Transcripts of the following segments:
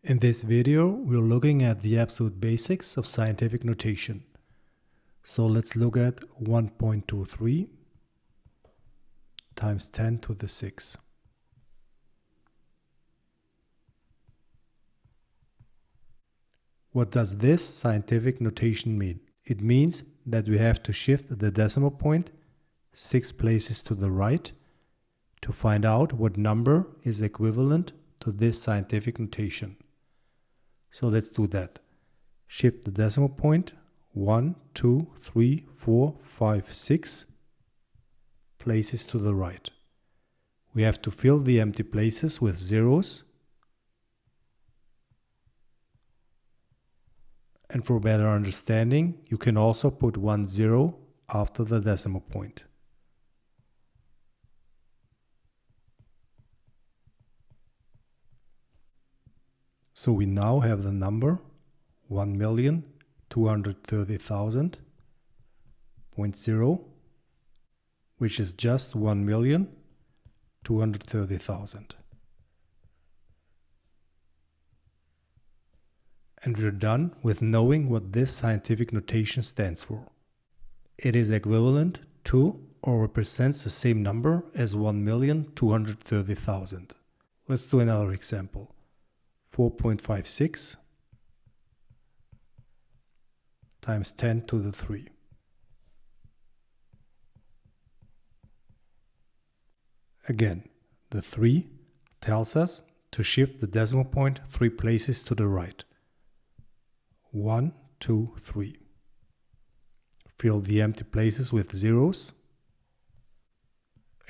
In this video, we're looking at the absolute basics of scientific notation. So let's look at 1.23 times 10 to the 6. What does this scientific notation mean? It means that we have to shift the decimal point 6 places to the right to find out what number is equivalent to this scientific notation. So let's do that. Shift the decimal point 1, 2, 3, 4, 5, 6 places to the right. We have to fill the empty places with zeros. And for better understanding, you can also put 1 0 after the decimal point. So we now have the number 1,230,000.0, which is just 1,230,000. And we're done with knowing what this scientific notation stands for. It is equivalent to or represents the same number as 1,230,000. Let's do another example. 4.56 times 10 to the 3. Again, the 3 tells us to shift the decimal point 3 places to the right. 1, 2, 3. Fill the empty places with zeros,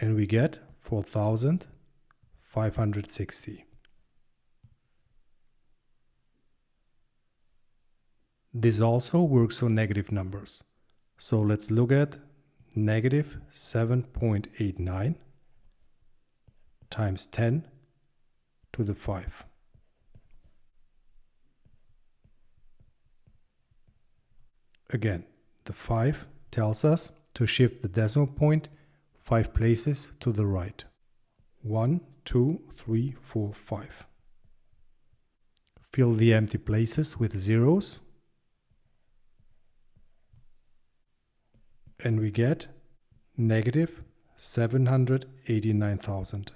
and we get 4,560. This also works for negative numbers. So let's look at negative 7.89 times 10 to the 5. Again, the 5 tells us to shift the decimal point 5 places to the right. 1, 2, 3, 4, 5. Fill the empty places with zeros, and we get negative 789,000.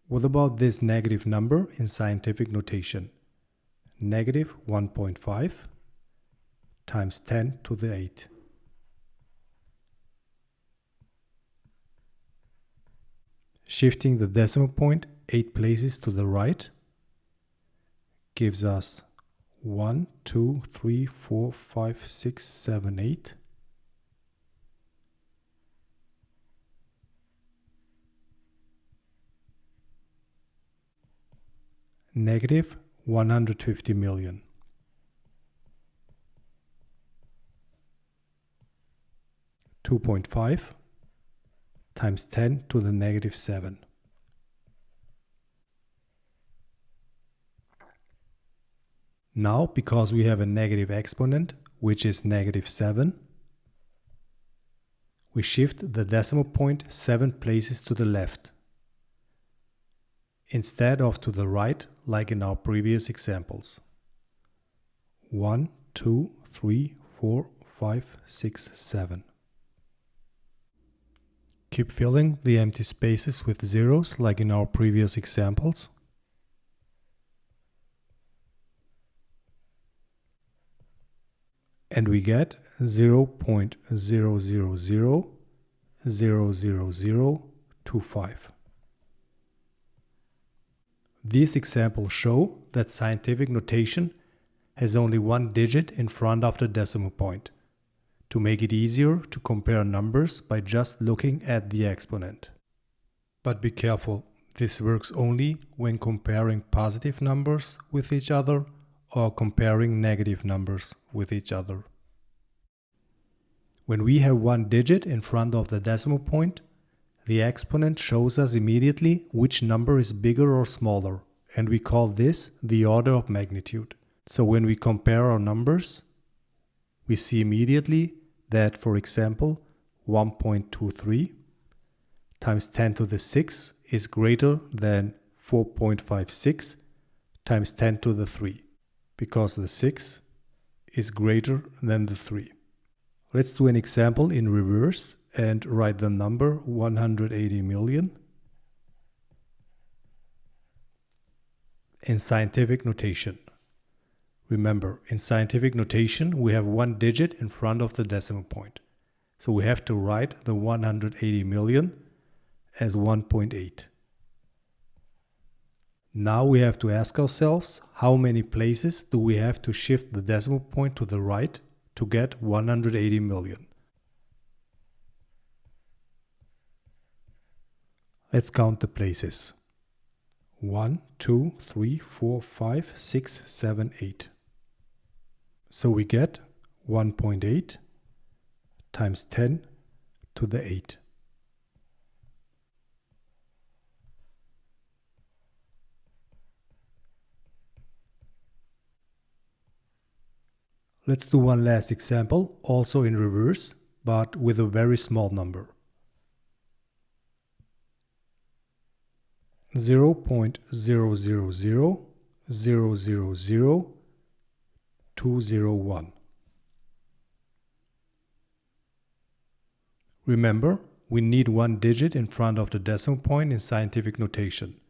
What about this negative number in scientific notation? Negative 1.5 times 10 to the 8. Shifting the decimal point 8 places to the right gives us 1, 2, 3, 4, 5, 6, 7, 8. Negative 150 million. (2.5) times 10 to the negative 7. Now, because we have a negative exponent, which is negative 7, we shift the decimal point 7 places to the left, instead of to the right, like in our previous examples. 1, 2, 3, 4, 5, 6, 7. Keep filling the empty spaces with zeros, like in our previous examples. And we get 0.0000025. These examples show that scientific notation has only one digit in front of the decimal point, to make it easier to compare numbers by just looking at the exponent. But be careful, this works only when comparing positive numbers with each other or comparing negative numbers with each other. When we have one digit in front of the decimal point, the exponent shows us immediately which number is bigger or smaller, and we call this the order of magnitude. So when we compare our numbers, we see immediately that, for example, 1.23 times 10 to the 6 is greater than 4.56 times 10 to the 3, because the 6 is greater than the 3. Let's do an example in reverse and write the number 180 million in scientific notation. Remember, in scientific notation, we have one digit in front of the decimal point. So we have to write the 180 million as 1.8. Now we have to ask ourselves, how many places do we have to shift the decimal point to the right to get 180 million? Let's count the places. 1, 2, 3, 4, 5, 6, 7, 8. So we get 1.8 times 10 to the 8. Let's do one last example, also in reverse, but with a very small number. 0.000000201. Remember, we need one digit in front of the decimal point in scientific notation,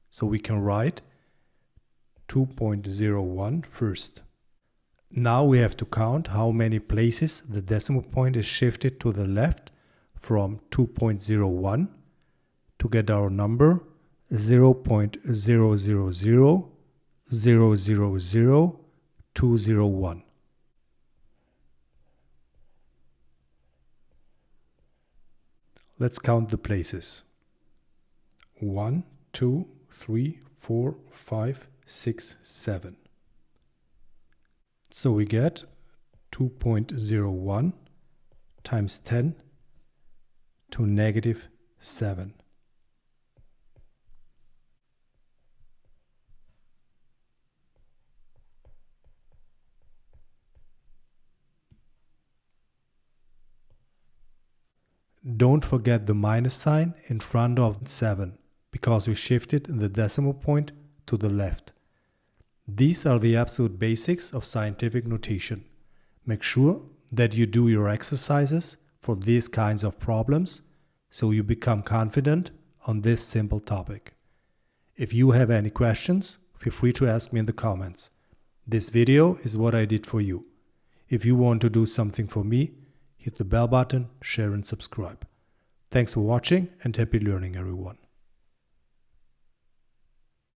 so we can write 2.01 first. Now we have to count how many places the decimal point is shifted to the left from 2.01 to get our number 0.000000201. Let's count the places. 1, 2, 3, 4, 5, 6, 7. So we get 2.01 times 10 to negative 7. Don't forget the minus sign in front of 7, because we shifted the decimal point to the left. These are the absolute basics of scientific notation. Make sure that you do your exercises for these kinds of problems so you become confident on this simple topic. If you have any questions, feel free to ask me in the comments. This video is what I did for you. If you want to do something for me, hit the bell button, share and subscribe. Thanks for watching and happy learning, everyone.